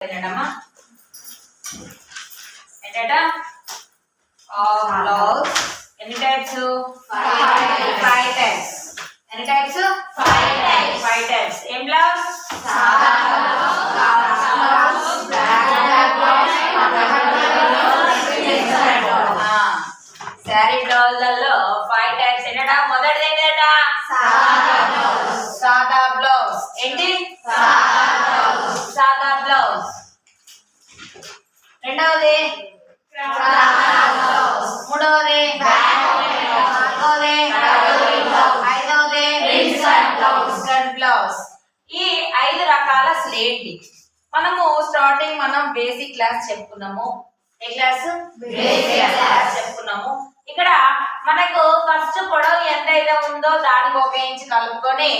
ఏంటమ్మా ఏంటట బ్లౌజ్ ఎన్ని టైప్స్? 5 టైప్స్. ఎన్ని టైప్స్? 5 టైప్స్. ఏం బ్లౌజ్? సాదా బ్లౌజ్, శారీ బ్లౌజ్లలో 5 టైప్స్. ఏంటట? మొదటిది ఏంటట? సాదా బ్లౌజ్. ఏంటి? సాదా బ్లౌజ్. రెండవది మూడవది నాలుగవది ఐదవది స్కర్ట్ బ్లౌజ్. ఈ 5 రకాల స్లేట్. మనము స్టార్టింగ్ బేసిక్ క్లాస్ చెప్పుకున్నాము. ఏ క్లాస్? బేసిక్ క్లాస్ చెప్పుకున్నాము. ఇక్కడ మనకు ఫస్ట్ పొడవు ఎంతైతే ఉందో దానికి 1 ఇంచ్ కలుపుకొని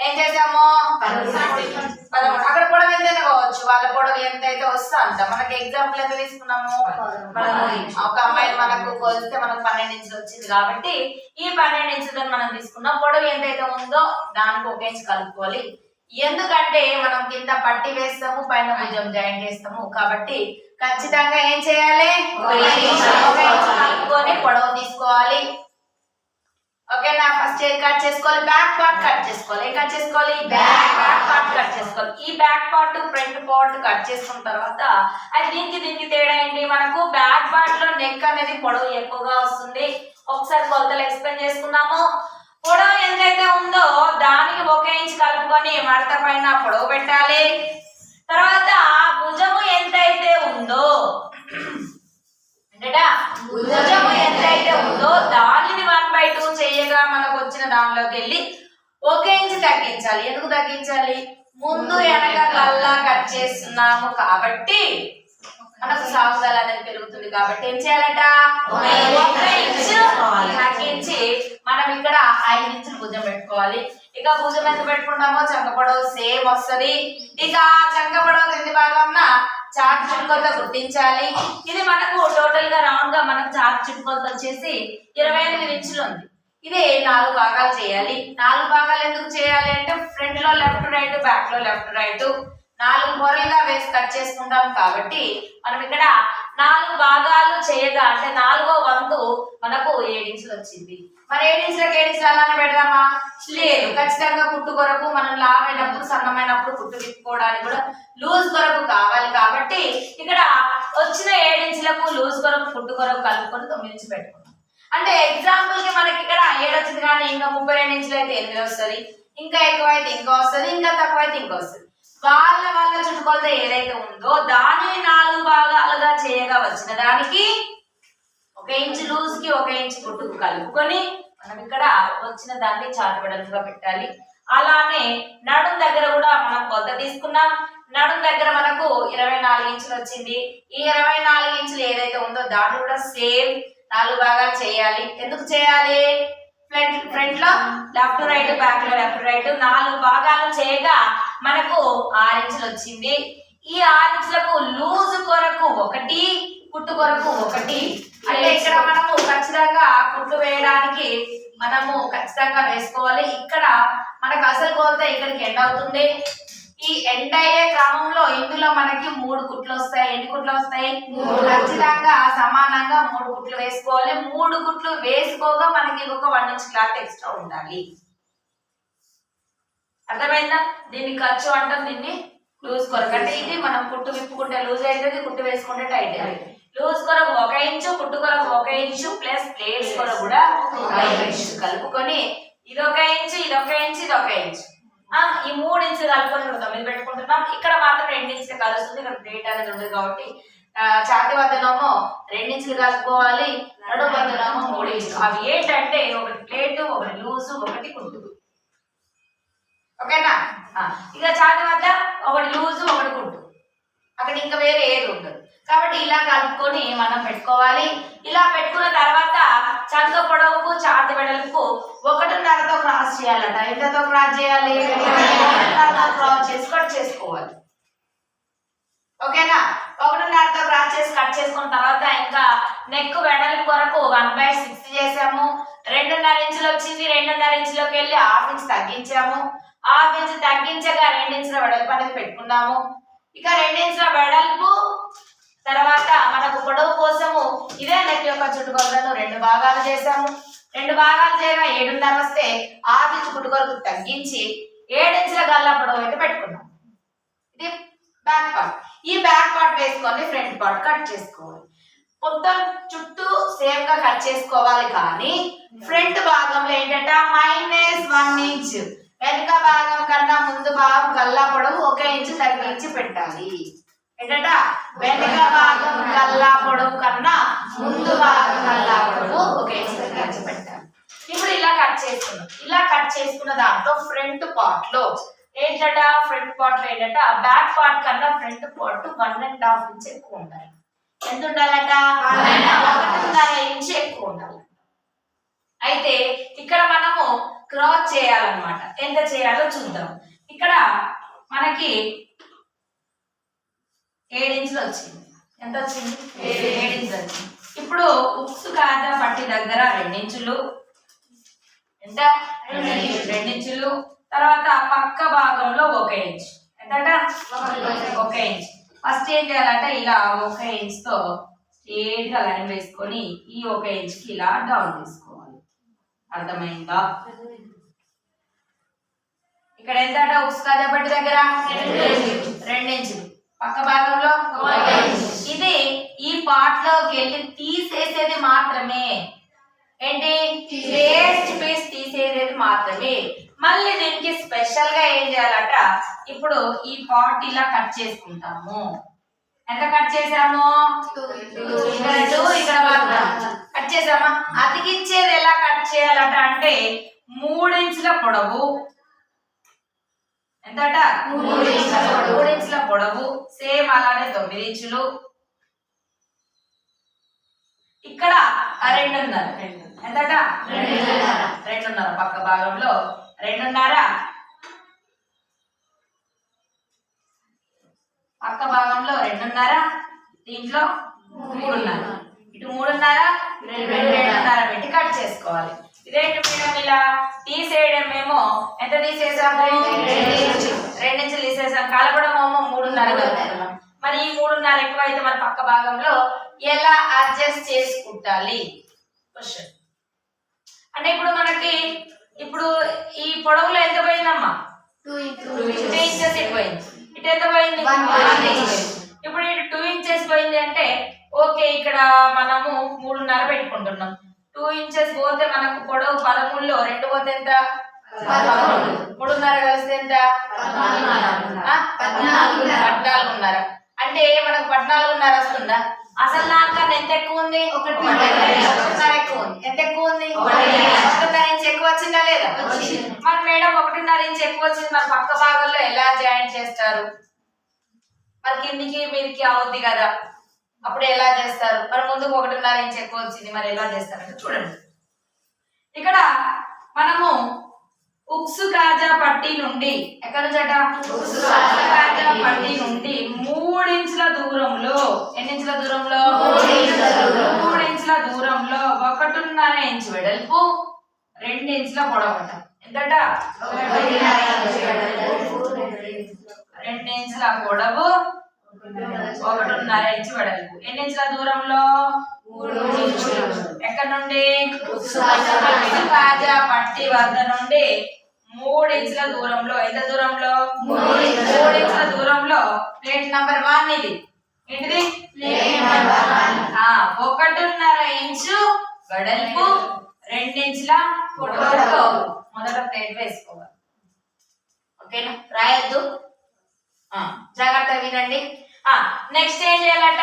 ఏం చేసాము? 13. అక్కడ పొడవు ఎంతైనా కావచ్చు, వాళ్ళ పొడవు ఎంతైతే వస్తే అంత. మనకి ఎగ్జాంపుల్ ఎంత తీసుకున్నాము? 13. ఒక అమ్మాయి మనకు కొలిస్తే మనకు 12 ఇంచులు వచ్చింది కాబట్టి ఈ 12 ఇంచులు మనం తీసుకున్నాం. పొడవు ఎంతైతే ఉందో దానికి 1 ఇంచ్ కలుపుకోవాలి. ఎందుకంటే మనం కింద పట్టి వేస్తాము, పైన భుజం జాయింట్ చేస్తాము కాబట్టి ఖచ్చితంగా ఏం చేయాలి? 1 ఇంచ్ కలుపుకొని పొడవు తీసుకోవాలి. ఓకేనా? ఫస్ట్ ఏది కట్ చేసుకోవాలి? బ్యాక్ పార్ట్ కట్ చేసుకోవాలి. ఏం కట్ చేసుకోవాలి? బ్యాక్ పార్ట్ కట్ చేసుకోవాలి. ఈ back part front part cut చేసుకున్న తర్వాత అది దీనికి తేడా ఏంటి? మనకు బ్యాక్ పార్ట్ లో నెక్ అనేది పొడవు ఎక్కువగా వస్తుంది. ఒకసారి కొలతలు ఎక్స్ప్లెయిన్ చేసుకున్నాము. పొడవు ఎంతైతే ఉందో దానికి 1 ఇంచ్ కలుపుకొని మడత పైన పొడవు పెట్టాలి. తర్వాత భుజము ఎంతైతే ఉందో భుజము ఎంతైతే ఉందో దానిని 1/2 చేయగా మనకు వచ్చిన దానిలోకి వెళ్ళి 1 ఇంచ్ తగ్గించాలి. ఎందుకు తగ్గించాలి? ముందు వెనక కల్లా కట్ చేస్తున్నాము కాబట్టి మనకు సాగుదల అనేది పెరుగుతుంది కాబట్టి ఏం చేయాలట? 1 ఇంచ్ తగ్గించి మనం ఇక్కడ 5 ఇంచులు భుజం పెట్టుకోవాలి. ఇక భుజం ఎంత పెట్టుకుంటామో చంక పొడవు సేమ్ వస్తుంది. ఇక చంక పొడవు కింది భాగంన చార్ట్ చుట్టుకొలత గుర్తించాలి. ఇది మనకు టోటల్ గా రౌండ్ గా మనకు చార్ట్ చుట్టుకొలత వచ్చేసి 28 ఇంచులు ఉంది. ఇది 4 భాగాలు చేయాలి. 4 భాగాలు ఎందుకు చేయాలి అంటే ఫ్రంట్ లో లెఫ్ట్ రైట్, బ్యాక్ లో లెఫ్ట్ రైట్ 4 పొరలుగా వేసి కట్ చేసుకుంటాం కాబట్టి మనం ఇక్కడ 4 భాగాలు చేయగా అంటే 4వ వంతు మనకు 7 ఇంచులు వచ్చింది. మరి 7 ఇంచులకు 7 ఇంచులు అలానే పెడదామా? లేదు. ఖచ్చితంగా కుట్టు కొరకు మనం లావైనప్పుడు సన్నమైనప్పుడు కుట్టు తిప్పుకోవడానికి కూడా లూజ్ కొరకు కావాలి కాబట్టి ఇక్కడ వచ్చిన 7 ఇంచులకు లూజ్ కొరకు కుట్టు కొరకు కలుపుకొని 9 ఇంచులు పెట్టుకున్నాం. అంటే ఎగ్జాంపుల్ కి మనకి ఇక్కడ 7 వచ్చింది కానీ ఇంకా 32 ఇంచులు అయితే 8 వస్తుంది, ఇంకా ఎక్కువ అయితే ఇంకా వస్తుంది, ఇంకా తక్కువ అయితే ఇంకా వస్తుంది. వాళ్ళ చుట్టుకొలత ఏదైతే ఉందో దానిని 4 భాగాలుగా చేయగా వచ్చిన దానికి 1 ఇంచ్ లూజ్ కి 1 ఇంచ్ కుట్టుకు కలుపుకొని మనం ఇక్కడ వచ్చిన దాన్ని చాటు వెడల్పుగా పెట్టాలి. అలానే నడుం దగ్గర కూడా మనం కొలత తీసుకున్నాం. నడుం దగ్గర మనకు 24 ఇంచులు వచ్చింది. ఈ 24 ఇంచులు ఏదైతే ఉందో దాన్ని కూడా సేమ్ 4 భాగాలు చేయాలి. ఎందుకు చేయాలి? ఫ్రంట్ లో లెఫ్ట్ రైట్, బ్యాక్ లో లెఫ్ట్ రైట్ 4 భాగాలు చేయగా మనకు 6 ఇంచులు వచ్చింది. ఈ 6 ఇంచులకు లూజ్ కొరకు 1, కుట్టు కొరకు 1. అంటే ఇక్కడ మనము ఖచ్చితంగా కుట్టు వేయడానికి మనము ఖచ్చితంగా వేసుకోవాలి. ఇక్కడ మనకు అసలు కొలత ఇక్కడికి ఎండ్ అవుతుంది. ఈ ఎండ్ అయ్యే క్రమంలో ఇందులో మనకి 3 కుట్లు వస్తాయి. ఎన్ని కుట్లు వస్తాయి? 3. ఖచ్చితంగా సమానంగా 3 కుట్లు వేసుకోవాలి. 3 కుట్లు వేసుకోగా మనకి ఇంకొక 1 ఇంచ్ క్లాత్ ఎక్స్ట్రా ఉండాలి. అర్థమైందా? దీన్ని ఖర్చు అంటాం, దీన్ని లూజ్ కొరకు. అంటే ఇది మనం కుట్టు విప్పుకుంటే లూజ్ అవుతుంది, కుట్టు వేసుకుంటే టైట్ అవుతుంది. లూజ్ కొరకు 1 ఇంచు, కుట్టు కొరకు 1 ఇంచు ప్లస్ ప్లేట్స్ కొరకు కూడా 1 ఇంచు కలుపుకొని ఇది 1 ఇంచు, ఇది 1 ఇంచు, ఇది 1 ఇంచు ఈ 3 ఇంచులు కలుపుకొని 9 పెట్టుకుంటున్నాం. ఇక్కడ మాత్రం 2 ఇంచులు కలుస్తుంది. ఇక్కడ ప్లేట్ అనేది ఉండదు కాబట్టి ఛాతీ వద్దనేమో 2 ఇంచులు కలుపుకోవాలి, నడుము వద్దనేమో 3 ఇంచులు. అవి ఏంటంటే ఒకటి ప్లేట్, ఒకటి లూజు, ఒకటి కుట్టు. ఓకేనా? ఇక ఛాతీ వద్ద ఒకటి లూజు, ఒకటి కుట్టు. అక్కడ ఇంకా వేరే ఏది ఉండదు కాబట్టి ఇలా కలుపుకొని మనం పెట్టుకోవాలి. ఇలా పెట్టుకున్న తర్వాత చంక పొడవుకు ఛాతీ వెడల్పు 1.5తో క్రాస్ చేయాలట. ఎంతతో క్రాస్ చేయాలి? 1.5తో క్రాస్ చేసి కట్ చేసుకోవాలి. ఓకేనా? 1.5తో క్రాస్ చేసి కట్ చేసుకున్న తర్వాత ఇంకా నెక్ వెడల్పు కొరకు 1/6 చేసాము. 2.5 ఇంచులు వచ్చింది. 2.5 ఇంచులోకి వెళ్ళి 1/2 ఇంచ్ తగ్గించాము. 1/2 ఇంచ్ తగ్గించగా 2 ఇంచుల వెడల్పు అనేది పెట్టుకున్నాము. ఇక 2 ఇంచుల వెడల్పు. తర్వాత మనకు పొడవు కోసము ఇదే నెక్ యొక్క చుట్టుకొలతను 2 భాగాలు చేసాము. 2 భాగాలు చేయగా 7.5 వస్తే 6 ఇంచు చుట్టుకొలత తగ్గించి 7 ఇంచుల గల్లా పొడవు అయితే పెట్టుకున్నాం. ఇది బ్యాక్ పార్ట్. ఈ బ్యాక్ పార్ట్ వేసుకొని ఫ్రంట్ పార్ట్ కట్ చేసుకోవాలి. మొత్తం చుట్టూ సేమ్ గా కట్ చేసుకోవాలి, కానీ ఫ్రంట్ భాగంలో ఏంటంటే -1 ఇంచ్ వెనుక భాగం కన్నా ముందు భాగం గల్లా పొడవు 1 ఇంచు తగ్గించి పెట్టాలి. ఏంటంట వెనుక భాగం గల్లా పొడవు కన్నా ముందు భాగం గల్లా పొడవు 1 ఇంచు తగ్గించి పెట్టాలి. ఇప్పుడు ఇలా కట్ చేసుకున్నాం. ఇలా కట్ చేసుకున్న దాంట్లో ఫ్రంట్ పార్ట్ లో ఏంటంట, ఫ్రంట్ పార్ట్ లో ఏంటంట బ్యాక్ పార్ట్ కన్నా ఫ్రంట్ పార్ట్ 1.5 ఇంచ్ ఎక్కువ ఉండాలి. ఎంత ఉండాలట? 1.5 ఇంచ్ ఎక్కువ ఉండాలి. అయితే ఇక్కడ మనము క్రాస్ చేయాలన్నమాట. ఎంత చేయాలో చూద్దాం. ఇక్కడ మనకి 7 ఇంచులు వచ్చింది. ఎంత వచ్చింది? 7 ఇంచులు వచ్చింది. ఇప్పుడు ఉక్సు కాజా పట్టి దగ్గర 2 ఇంచులు. ఎంత? 2 ఇంచులు. తర్వాత పక్క భాగంలో 1 ఇంచ్. ఎంతట? 1 ఇంచ్. ఫస్ట్ ఏం చేయాలంటే ఇలా 1 ఇంచ్ తో స్ట్రేట్ గా లైన్ వేసుకొని ఈ 1 ఇంచ్ కి ఇలా డౌన్ తీసుకోవాలి. అర్థమైందా? ఇక్కడ ఎంత ఉక్సు కాజా పట్టి దగ్గర 2 ఇంచులు. పక్క భాగంలో 1 ఇంచ్. ఇది ఈ పార్ట్ లోకి వెళ్ళి తీసేసేది మాత్రమే. ఏంటి? వేస్ట్ పీస్ తీసేసేది మాత్రమే. మళ్ళీ దీనికి స్పెషల్ గా ఏం చేయాలట, ఇప్పుడు ఈ పార్ట్ ఇలా కట్ చేసుకుంటాము. ఎంత కట్ చేసాము? 2 ఇక్కడ కట్ చేసామా? అతికిచ్చేది ఎలా కట్ చేయాలట అంటే 3 ఇంచుల పొడవు. ఎంతట? 3 ఇంచుల పొడవు. సేమ్ అలానే 9 ఇంచులు. ఇక్కడ 2.5. ఎంతట? 2.5. పక్క భాగంలో 2.5. పక్క భాగంలో 2.5. దీంట్లో 3.5. ఇటు 3.5 2.5 పెట్టి కట్ చేసుకోవాలి. ఇదేంటి మేడం ఇలా తీసేయడం మేము ఎంత తీసేసాము? 2 ఇంచులు తీసేసాం. కలపడం ఏమో 3.5 కలుపుతున్నాం. మరి ఈ 3.5 ఎక్కువ అయితే మన పక్క భాగంలో ఎలా అడ్జస్ట్ చేసుకుంటాలి క్వశ్చన్. అంటే ఇప్పుడు మనకి ఇప్పుడు ఈ పొడవులో ఎంత పోయిందమ్మా? 2 ఇంచెస్ పోయింది. ఇటు ఎంత పోయింది? 1 ఇంచ్. ఇప్పుడు ఇటు 2 ఇంచెస్ పోయింది అంటే ఓకే, ఇక్కడ మనము 3.5 పెట్టుకుంటున్నాం. 2 ఇంచెస్ పోతే మనకు పొడవు 13లో 2 పోతే ఎంత? 13. 3.5 కలిస్తే ఎంత? 14.5. అంటే మనకు 14.5 వస్తుందా? అసలు దానికన్నా ఎంత ఎక్కువ ఉంది? 1.5 ఎక్కువ ఉంది. ఎంత ఎక్కువ ఉంది? 1.5 ఇంచ్ ఎక్కువ వచ్చిందా లేదా? మరి మేడం 1.5 ఇంచ్ ఎక్కువ వచ్చింది, మరి పక్క భాగంలో ఎలా జాయింట్ చేస్తారు? మరి కిందికి మీదికి అవుద్ది కదా, అప్పుడు ఎలా చేస్తారు? మరి ముందుకు 1.5 ఇంచ్ ఎక్కువ వచ్చింది, మరి ఎలా చేస్తారంటే చూడండి. ఇక్కడ మనము ఉక్సు కాజా పట్టి నుండి ఎక్కడ నుంచట? ఉక్సు కాజా పట్టి నుండి 3 ఇంచుల దూరంలో, ఎన్ని ఇంచుల దూరంలో? 3 ఇంచుల దూరంలో 1.5 ఇంచ్ వెడల్పు, 2 ఇంచుల పొడవట. ఎంతట? 2 ఇంచుల పొడవు, 1.5 ఇంచ్ వెడల్పు. ఎన్ని ఇంచుల దూరంలో? 3 ఇంచులు. ఎక్కడ నుండి? ఉక్సు కాజా పట్టి వద్ద నుండి 3 ఇంచుల దూరంలో. ఎంత దూరంలో? 3 ఇంచుల దూరంలో ప్లేట్ నంబర్ 1 ఇది. ఏంటిది? 1.5 ఇంచు వెడల్పు, 2 ఇంచుల పొడవుతో మొదట ప్లేట్ వేసుకోవాలి. ఓకేనా? రాయొద్దు, జాగ్రత్త వినండి. నెక్స్ట్ ఏం చేయాలట,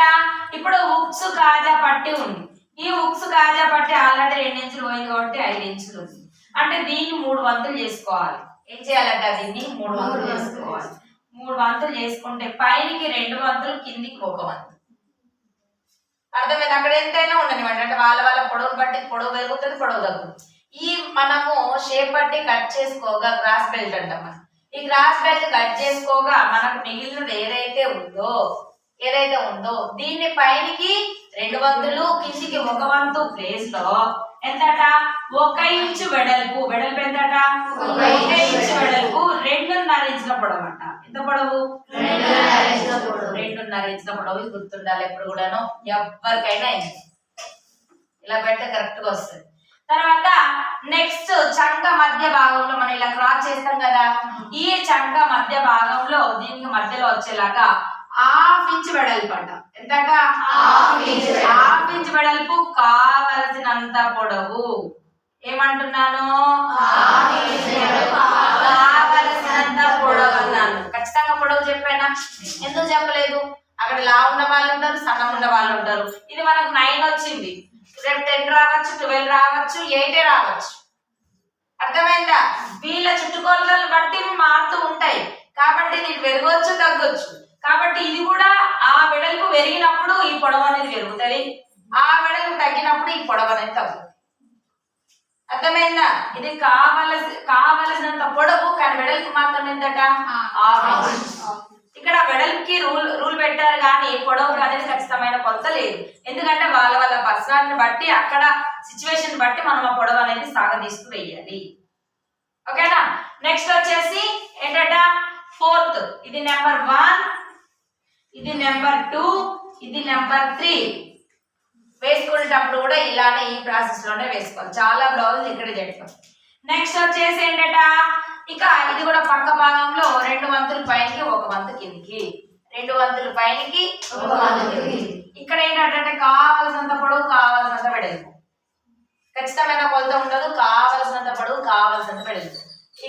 ఇప్పుడు ఉక్సు కాజా పట్టి ఉంది. ఈ ఉక్సు కాజా పట్టి ఆల్రెడీ 2 ఇంచులు పోయింది కాబట్టి 5 ఇంచులు ఉంది. అంటే దీన్ని 3 వంతులు చేసుకోవాలి. ఏం చేయాలంట? దీన్ని 3 వంతులు చేసుకోవాలి. 3 వంతులు చేసుకుంటే పైకి 2 వంతులు, కిందికి 1 వంతు. అర్థమైంది? అక్కడ ఎంతైనా ఉండనివ్వండి. అంటే వాళ్ళ పొడవును బట్టి పొడవు పెరుగుతుంది, పొడవు తగ్గుతుంది. ఈ మనము షేప్ బట్టి కట్ చేసుకోగా క్రాస్ బెల్ట్ అంటాం. ఈ క్రాస్ బెల్ట్ కట్ చేసుకోగా మనకు మిగిలినది ఏదైతే ఉందో దీన్ని పైనికి 2 వంతులు, కిందికి 1 వంతు ప్లేస్ లో ఎంతట? 1 ఇంచు వెడల్పు. వెడల్పు ఎంతట? 1 ఇంచు వెడల్పు, 2.5 ఇంచుల పొడవు అంట. ఎంత పొడవు? 2.5 2.5 ఇంచుల పొడవు గుర్తుండాలి ఎప్పుడు కూడాను, ఎవరికైనా ఇలా పెడితే కరెక్ట్ గా వస్తుంది. తర్వాత నెక్స్ట్ చంక మధ్య భాగంలో మనం ఇలా క్రాస్ చేస్తాం కదా, ఈ చంక మధ్య భాగంలో దీనికి మధ్యలో వచ్చేలాగా 1/2 ఇంచ్ వెడల్పు అంట. ఎంతగా 1/2 ఇంచ్ వెడల్పు, కావలసినంత పొడవు. ఏమంటున్నాను? కావలసినంత పొడవు అన్నాను. ఖచ్చితంగా పొడవు చెప్పానా? ఎందుకు చెప్పలేదు? అక్కడ లావు ఉన్న వాళ్ళు ఉంటారు, సన్నం ఉన్న వాళ్ళు ఉంటారు. ఇది మనకు 9 వచ్చింది, రేపు 10 రావచ్చు, 12 రావచ్చు, 8 రావచ్చు. అర్థమైందా? వీళ్ళ చుట్టుకొలతలు బట్టి ఇవి మారుతూ ఉంటాయి కాబట్టి ఇది పెరగవచ్చు, తగ్గొచ్చు. కాబట్టి ఇది కూడా ఆ వెడల్పు పెరిగినప్పుడు ఈ పొడవు అనేది పెరుగుతుంది, ఆ వెడల్పు తగ్గినప్పుడు ఈ పొడవు అనేది తగ్గుతుంది. అర్థమైందా? ఇది కావలసినంత పొడవు, కానీ వెడల్పు మాత్రం ఎంతట? 1/2 ఇంచ్. ఇక్కడ వెడల్పుకి రూల్ పెట్టారు కానీ పొడవు అనేది ఖచ్చితమైన కొలత లేదు. ఎందుకంటే వాళ్ళ వాళ్ళ పర్సనాలిటీని బట్టి, అక్కడ సిచ్యువేషన్ బట్టి మనం ఆ పొడవు అనేది సాగదీస్తూ వేయాలి. ఓకేనా? నెక్స్ట్ వచ్చేసి ఏంటట? 4th. ఇది నెంబర్ 1, ఇది నెంబర్ 2, ఇది నెంబర్ 3. వేసుకునేటప్పుడు కూడా ఇలానే ఈ ప్రాసెస్ లోనే వేసుకోవాలి. చాలా బ్లౌజ్ ఇక్కడ చెప్తాం. నెక్స్ట్ వచ్చేసి ఏంటట? ఇక ఇది కూడా పక్క భాగంలో 2 వంతులు పైకి 1 వంతు కిందికి, 2 వంతులు పైకి 1 వంతు కిందికి. ఇక్కడ ఏంటంటే కావలసినంత పొడవు, కావలసినంత వెడల్పు. ఖచ్చితమైన కొలత ఉండదు, కావలసినంత పొడవు, కావలసినంత వెడల్పు.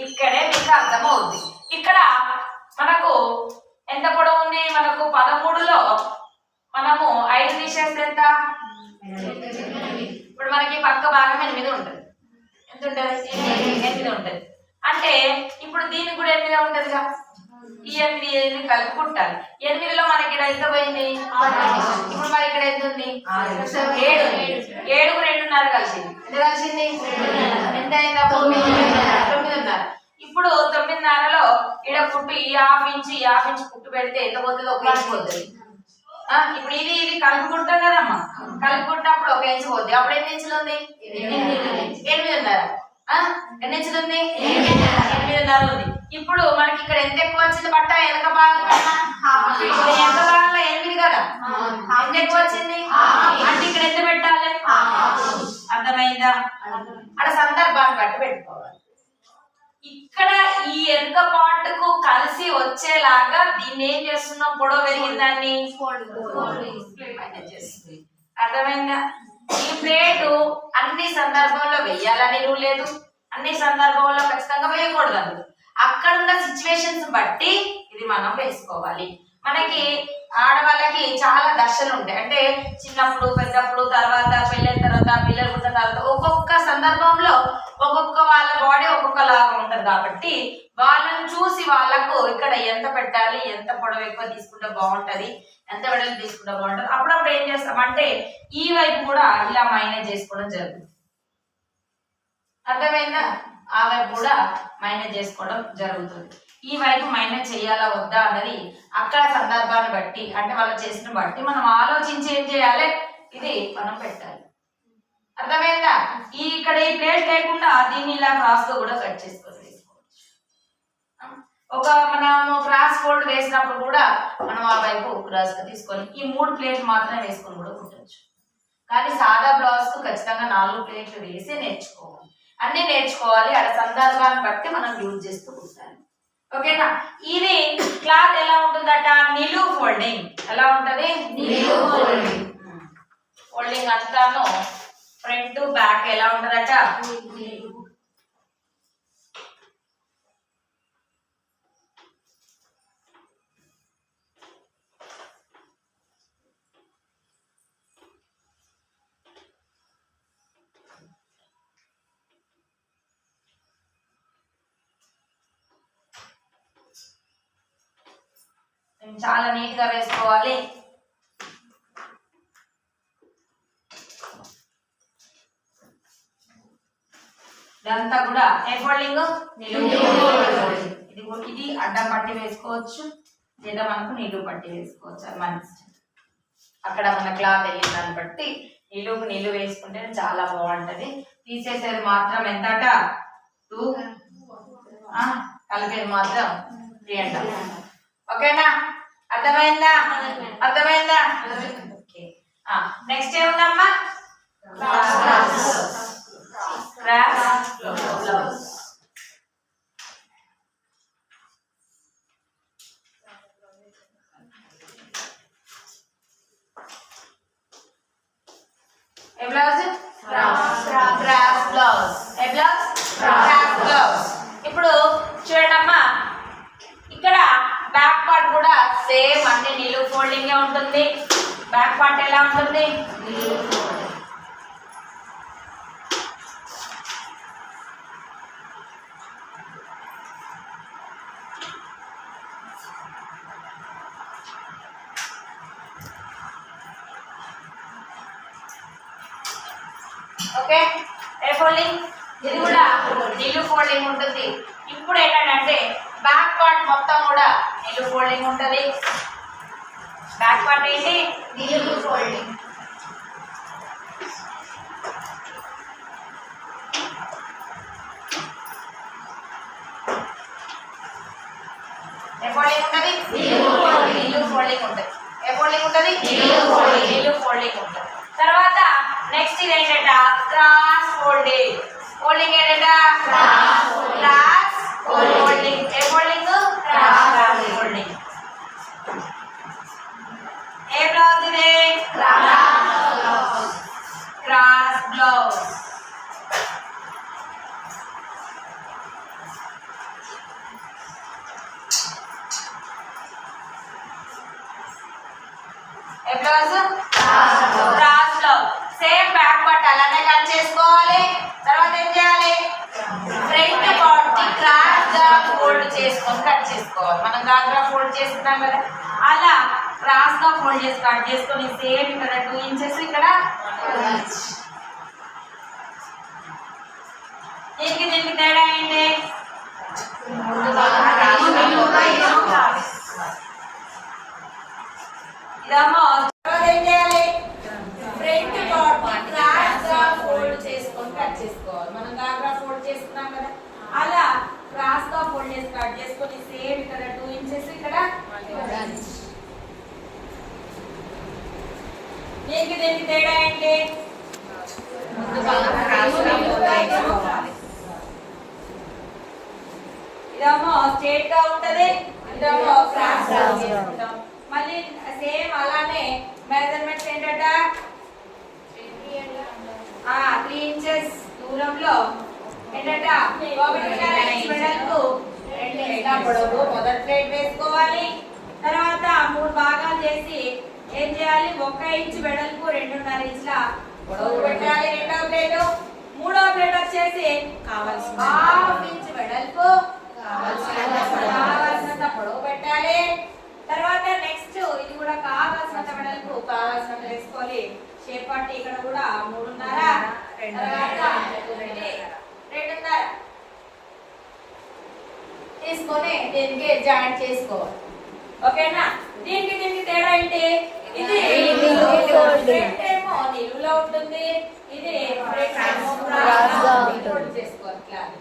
ఇక్కడే మీకు అర్థమవుద్ది. ఇక్కడ మనకు ఎంత పొడవు ఉంది? మనకు 13లో మనము 5 తీసేస్తే ఎంత? ఇప్పుడు మనకి పక్క భాగం 8 ఉంటుంది. ఎంత ఉంటుంది? 8 ఉంటుంది. అంటే ఇప్పుడు దీనికి కూడా 8 ఉంటదిగా. ఈ 8 కలిపి కుట్టాలి. 8లో మనకి ఇక్కడ ఎంత పోయింది? ఇప్పుడు మరి ఇక్కడ ఎంత ఉంది? 7. 7కు 2.5 కలిసింది. ఎంత కలిసింది? ఎంత అయిందా? 9.5. ఇప్పుడు 9.5లో ఇక్కడ కుట్టు ఈ 1/2 ఇంచ్ కుట్టు పెడితే ఎంత పోతుంది? 1 ఇంచ్ పోతుంది. ఇప్పుడు ఇది కలిపి కుట్టాం కదమ్మా, కలిపి కుట్టినప్పుడు 1 ఇంచ్ పోతుంది. అప్పుడు ఎన్ని ఇంచులు ఉంది? 8.5. ఎన్ని ఇంచులు ఉంది? 8.5 ఉంది. ఇప్పుడు మనకి ఇక్కడ ఎంత ఎక్కువ వచ్చింది? బట్ట వెనక భాగం కన్నా వెనక భాగంలో 8 కదా, ఎంత ఎక్కువ వచ్చింది అంటే ఇక్కడ ఎంత పెట్టాలి? అర్థమైందా? అక్కడ సందర్భాన్ని బట్టి పెట్టుకోవాలి. ఇక్కడ ఈ వెనక పార్ట్కు కలిసి వచ్చేలాగా దీన్ని ఏం చేస్తున్నాం? పొడవు పెరిగిందాన్ని చేస్తుంది. అర్థమైందా? ఈ ప్లేటు అన్ని సందర్భంలో వెయ్యాలని రూల్ లేదు, అన్ని సందర్భంలో ఖచ్చితంగా వేయకూడదు. అక్కడున్న సిచ్యువేషన్స్ బట్టి ఇది మనం వేసుకోవాలి. మనకి ఆడవాళ్ళకి చాలా దశలు ఉంటాయి. అంటే చిన్నప్పుడు, పెద్దప్పుడు, తర్వాత పెళ్ళైన తర్వాత, పిల్లలు పుట్టిన తర్వాత ఒక్కొక్క సందర్భంలో ఒక్కొక్క వాళ్ళ బాడీ ఒక్కొక్కలాగా ఉంటుంది. కాబట్టి వాళ్ళని చూసి వాళ్ళకు ఇక్కడ ఎంత పెట్టాలి, ఎంత పొడవు ఎక్కువ తీసుకుంటే బాగుంటది, ఎంత వెడల్పు తీసుకుంటే బాగుంటది. అప్పుడప్పుడు ఏం చేస్తామంటే ఈ వైపు కూడా ఇలా మైనస్ చేసుకోవడం జరుగుతుంది. అర్థమైందా? ఆ వైపు కూడా మైనస్ చేసుకోవడం జరుగుతుంది. ఈ వైపు మైనస్ చేయాలా వద్దా అన్నది అక్కడ సందర్భాన్ని బట్టి, అంటే వాళ్ళు చేసిన బట్టి మనం ఆలోచించి ఏం చేయాలి, ఇది మనం పెట్టాలి. అర్థమైందా? ఇక్కడ ఈ ప్లేట్ లేకుండా దీన్ని ఇలా క్రాస్ గా కూడా కట్ చేసుకొని వేసుకోవచ్చు. మనము క్రాస్ ఫోల్డ్ వేసినప్పుడు కూడా మనం ఆ వైపు క్రాస్ గా తీసుకొని ఈ 3 ప్లేట్లు మాత్రమే వేసుకొని కూడా కుట్టచ్చు. కానీ సాదా బ్లౌజ్ కు ఖచ్చితంగా 4 ప్లేట్లు వేసి నేర్చుకోవాలి. అన్ని నేర్చుకోవాలి. అక్కడ సందర్భాన్ని బట్టి మనం యూజ్ చేస్తూ కుట్టాలి. ఓకేనా? ఇది క్లాత్ ఎలా ఉంటుందట? నిలువు ఫోల్డింగ్. ఎలా ఉంటది? నిలువు ఫోల్డింగ్. ఫోల్డింగ్ అంతాను ఫ్రంట్ బ్యాక్ ఎలా ఉంటదట? చాలా నీట్ గా వేసుకోవాలి. ఇదంతా కూడా ఏ ఫోల్డింగ్? ఇది అడ్డం పట్టి వేసుకోవచ్చు, లేదా మనకు నిలువు పట్టి వేసుకోవచ్చు. అది మన అక్కడ మన క్లాత్ వెళ్ళిన దాన్ని బట్టి నిలువు వేసుకుంటే చాలా బాగుంటది. తీసేసేది మాత్రం ఎంతట? 2, కలిపేది మాత్రం 3 అంట. ఓకేనా? అర్థమైందా? అర్థమైందా? నెక్స్ట్ ఏముందమ్మా? ఇప్పుడు చూడండమ్మా, ఇక్కడ బ్యాక్ పార్ట్ కూడా సేమ్ అన్ని నిలువు ఫోల్డింగ్ ఉంటుంది. బ్యాక్ పార్ట్ ఎలా ఉంటుంది? ఓకే, ఏ ఫోల్డింగ్? ఇది కూడా నిలువు ఫోల్డింగ్ ఉంటుంది. ఇప్పుడు ఏంటంటే బ్యాక్ పార్ట్ మొత్తం కూడా నిలువు ఫోల్డింగ్ ఉంటుంది. బ్యాక్ పార్ట్ ఏంటి? నిలువు ఫోల్డింగ్. ఏ ఫోల్డింగ్ ఉంటుంది? నిలువు ఫోల్డింగ్ ఉంటుంది. ఏ ఫోల్డింగ్ ఉంటుంది? నిలువు ఫోల్డింగ్ ఉంటుంది. తర్వాత నెక్స్ట్ ఇది ఏంటంటే క్రాస్ ఫోల్డింగ్. ఫోల్డింగ్ ఏంటంటే క్రాస్ ఫోల్డింగ్. ఏ ఫోల్డింగ్? Cross folding. ఏ బ్లౌజ్ ఇది? Cross blouse. ఏ blouse? Cross blouse. Same back part అలానే కట్ చేసుకోవాలి. తర్వాత ఏం చేయాలి? ఫ్రంట్ పార్ట్ క్రాస్ గా ఫోల్డ్ చేసుకొని కట్ చేసుకోవాలి. మనం గాగ్రా ఫోల్డ్ చేసుకున్నాం కదా, అలా క్రాస్ గా ఫోల్డ్ చేసి కట్ చేసుకొని సేమ్ ఇక్కడ 2 ఇంచెస్ ఇక్కడ దీనికి తేడా ఏంటి? ఇదమ్మో ఏం చేయాలి? ఫ్రంట్ పార్ట్ క్రాస్ గా ఫోల్డ్ చేసుకొని కట్ చేసుకోవాలి. మనం గాగ్రా ఫోల్డ్ చేసుకున్నాం కదా, అలా క్రాస్ గా ఫోల్డ్ చేసి కట్ చేసుకొని సేమ్ ఇక్కడ 2 ఇంచెస్ ఇక్కడ దీనికి తేడా ఏంటి? ఇదేమో స్ట్రైట్ గా ఉంటది, ఇదేమో క్రాస్ గా ఉంటది. మళ్ళీ సేమ్ అలానే మెజర్మెంట్స్ ఏంటంట 3 ఇంచెస్ దూరంలో ఏంటంట పొడవు మొదటి ప్లేట్ వేసుకోవాలి. తర్వాత 3 భాగాలు చేసి ఏం చేయాలి? 1 ఇంచు వెడల్పు 2.5 ఇంచుల పొడవు పెట్టాలి రెండవ ప్లేట్. మూడవ ప్లేట్ వచ్చేసి కావాల్సిన 1/2 ఇంచు వెడల్పు కావాల్సినంత పొడవు పెట్టాలి. తర్వాత నెక్స్ట్ ఇది కూడా కావాల్సినంత వెడల్పు కావాల్సినంత వేసుకోవాలి. షేప్ పట్టి ఇక్కడ కూడా 3.5 2.5 తీసుకొని దీనికి జాయింట్ చేసుకోవాలి. ఓకేనా? దీనికి తేడా ఏంటి? ఇది ఏమో నిలువులో ఉంటుంది, ఇది చేసుకోవాలి.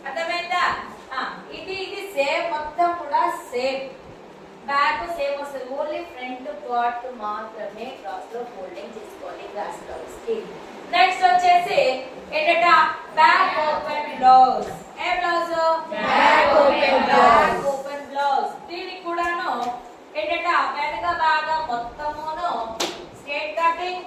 అర్థమైందా? ఇది సేమ్ మొత్తం కూడా సేమ్. బ్యాక్ సేమ్ వస్తుంది, ఓన్లీ ఫ్రంట్ పార్ట్ మాత్రమే క్రాస్ లో ఫోల్డింగ్ చేసుకోవాలి క్రాస్ బ్లౌజ్ కి. నెక్స్ట్ వచ్చేసి ఏంటంటే బ్యాక్ ఓపెన్ బ్లౌజ్. ఏ బ్లౌజ్? Back open blouse. దీనికి కూడాను ఏంటంటే వెనక భాగం మొత్తమును స్ట్రైట్ కటింగ్.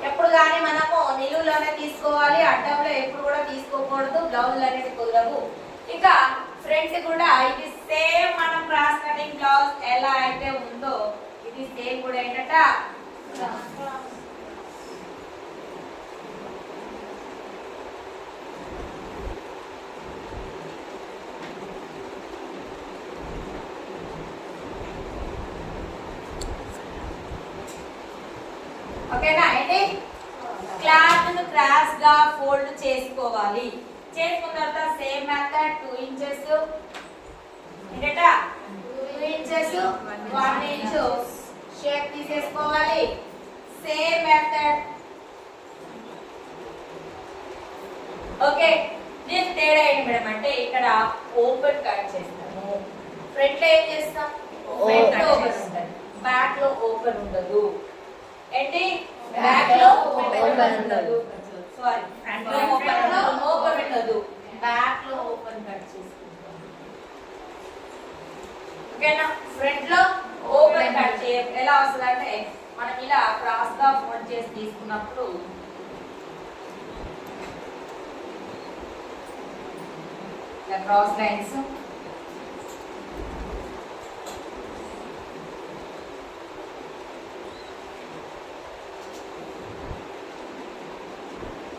ఎప్పుడు కానీ మనము నిలువులోనే తీసుకోవాలి, అడ్డంలో ఎప్పుడు కూడా తీసుకోకూడదు. బ్లౌజ్ అనేది కుదరవు. ఇక ఫ్రంట్ కూడా ఇది సేమ్ మనం క్రాస్ కటింగ్ బ్లౌజ్ ఎలా అయితే ఉందో ఇది సేమ్ కూడా ఏంటంట ఓకేనా? అయితే క్లాత్ ను క్రాస్ గా ఫోల్డ్ చేసుకోవాలి. చేసుకున్న తర్వాత సేమ్ మెథడ్ 2 ఇంచెస్ ఏంటట 2 ఇంచెస్ 1 ఇంచ్ షేప్ తీసేసుకోవాలి. సేమ్ మెథడ్ ఓకే, దీని తేడా ఏంటి మేడం అంటే ఇక్కడ ఓపెన్ కట్ చేస్తాము, ఫ్రంట్ లో ఏం చేస్తాం ఫ్రంట్ ఓపెన్ ఉంటుంది, బ్యాక్ లో ఓపెన్ ఉండదు. ఏంటి బ్యాక్ లో ఓపెన్ ఉండదు, సారీ ఫ్రంట్ లో ఓపెన్ ఉండదు, బ్యాక్ లో ఓపెన్ కట్ చేసుకుంటాం. ఓకేనా, ఫ్రంట్ లో ఓపెన్ కట్ ఎలా వస్తుంది అంటే మనం ఇలా క్రాస్ గా ఫోల్డ్ చేసి తీసుకున్నప్పుడు ఇలా క్రాస్ లైన్స్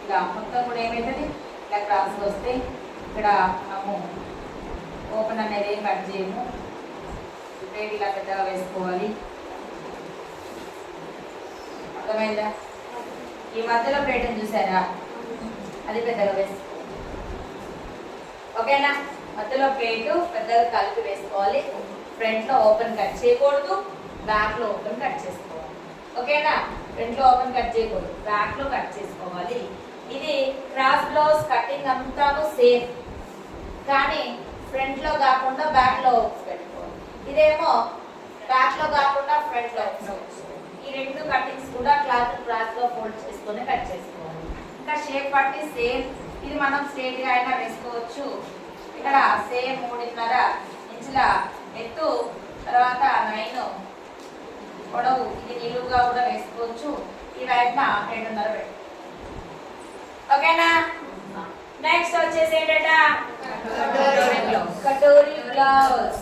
ఇలా మొత్తం కూడా ఏమవుతుంది ఇలా క్రాస్ వస్తే ఇక్కడ మనము ఓపెన్ అనేది ఏం కట్ చేయము, ప్లేట్ ఇలా పెద్దగా వేసుకోవాలి. అర్థమైందా? ఈ మధ్యలో ప్లేట్ చూసారా, అది పెద్దగా వేసుకోవాలి. ఓకేనా, మధ్యలో ప్లేట్ పెద్దగా కలిపి వేసుకోవాలి. ఫ్రంట్ లో ఓపెన్ కట్ చేయకూడదు, బ్యాక్ లో ఓపెన్ కట్ చేసుకోవాలి. ఓకేనా, ఫ్రంట్ లో ఓపెన్ కట్ చేయకూడదు, బ్యాక్ లో కట్ చేసుకోవాలి. ఇది క్రాస్ బ్లౌజ్ కటింగ్ అంతాను సేమ్, కానీ ఫ్రంట్ లో కాకుండా బ్యాక్ లో పెట్టుకోవాలి. ఇదేమో బ్యాక్ లో కాకుండా ఫ్రంట్ లో. ఈ రెండు కటింగ్స్ కూడా క్లాత్ క్రాస్ లో ఫోల్డ్ చేసుకొని కట్ చేసుకోవాలి. ఇంకా షేప్ పట్టి సేమ్, ఇది మనం స్ట్రైట్ గా అయినా వేసుకోవచ్చు. ఇక్కడ సేమ్ 3.5 ఇంచుల ఎత్తు, తర్వాత 9 పొడవు, ఇది నిలువుగా కూడా వేసుకోవచ్చు. ఈ వైపున 2.5 పెట్టు. ఓకేనా, నెక్స్ట్ వచ్చేసి ఏంటంటే కటోరీ బ్లౌజ్.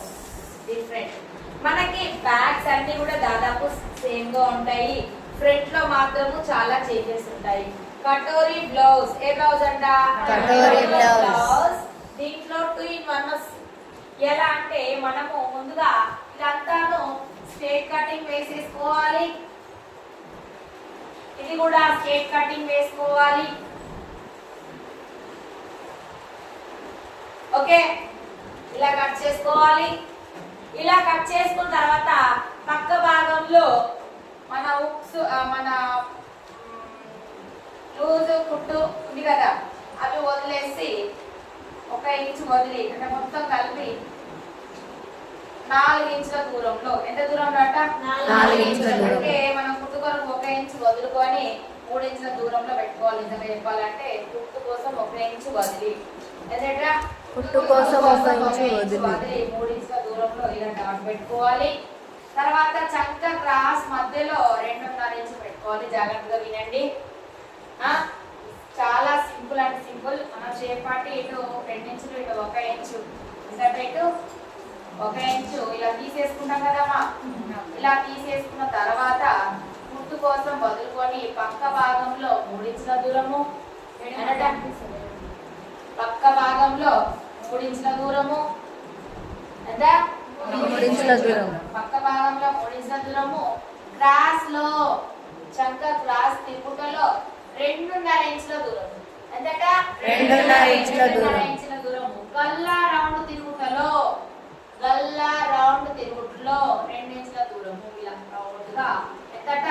డిఫరెంట్, మనకి బ్యాగ్స్ అన్ని కూడా దాదాపు సేమ్ గా ఉంటాయి, ఫ్రంట్ లో మాత్రము చాలా చేంజెస్ ఉంటాయి. కటోరీ బ్లౌజ్, ఏ బ్లౌజ్ అంట కటోరీ బ్లౌజ్. దీంట్లో 2 in 1 ఎలా అంటే మనము ముందుగా ఇదంతాను స్ట్రైట్ కటింగ్ వేసేసుకోవాలి, ఇది కూడా స్ట్రైట్ కటింగ్ వేసుకోవాలి. ఓకే, ఇలా కట్ చేసుకోవాలి. ఇలా కట్ చేసుకున్న తర్వాత పక్క భాగంలో మన ఉక్స్ మన లూజ్ కుట్టు ఉంది కదా, అవి వదిలేసి 1 ఇంచు వదిలి అంటే మొత్తం కలిపి 4 ఇంచుల దూరంలో, ఎంత దూరంలో అంట 4 ఇంచుల దూరం. అంటే మనం కుట్టు కొరకు 1 ఇంచు వదులుకొని 3 ఇంచుల దూరంలో పెట్టుకోవాలి. నిజంగా చెప్పాలంటే కుట్టు కోసం 1 ఇంచు వదిలి, ఎందుకంటే కుట్టు కోసం 1 ఇంచు వదిలి 3 ఇంచుల దూరంలో ఇలా డాట్ పెట్టుకోవాలి. తర్వాత చక్కగా క్రాస్ మధ్యలో 2.5 ఇంచు పెట్టుకోవాలి. జాగ్రత్తగా వినండి, చాలా సింపుల్ అంటే సింపుల్. మనం షేప్ పార్టీ ఇటు 2 ఇంచులు, ఇటు 1 ఇంచు, ఇటు 1 ఇంచు ఇలా తీసేసుకుంటాం కదమ్మా. ఇలా తీసేసుకున్న తర్వాత కుట్టు కోసం వదులుకొని పక్క భాగంలో 3 ఇంచుల దూరము, పక్క భాగంలో 3 ఇంచుల దూరము, ఎంత 3 ఇంచుల దూరం, పక్క భాగంలో 3 ఇంచుల దూరము. క్రాస్ లో చంక క్రాస్ తిప్పుటలో 2.5 ఇంచుల దూరం, ఎంతట 2.5 ఇంచుల దూరము. గల్లా రౌండ్ తిరుగుటలో 2 ఇంచుల దూరము. ఇలా రౌండ్ గా ఎంతట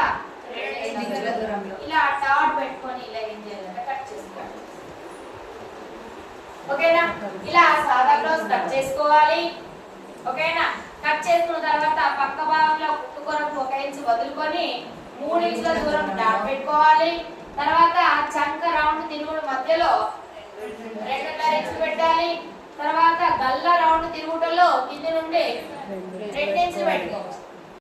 2 ఇంచుల దూరంలో ఇలా డాట్ పెట్టుకొని ఇలా ఏం చేయాలంటే కట్ చేసుకోవాలి. ఓకేనా, ఇలా సాదా బ్లౌజ్ కట్ చేసుకోవాలి. ఓకేనా, కట్ చేసుకున్న తర్వాత పక్క భాగంలో కుట్టు కొరకు 1 ఇంచు వదులుకొని 3 ఇంచుల దూరం డాట్ పెట్టుకోవాలి. తర్వాత చంక రౌండ్ తిరుగుడు మధ్యలో 2.5 ఇంచులు పెట్టాలి. తర్వాత గల్ల రౌండ్ తిరుగుటలో కింద నుండి 2 ఇంచులు పెట్టుకోవచ్చు.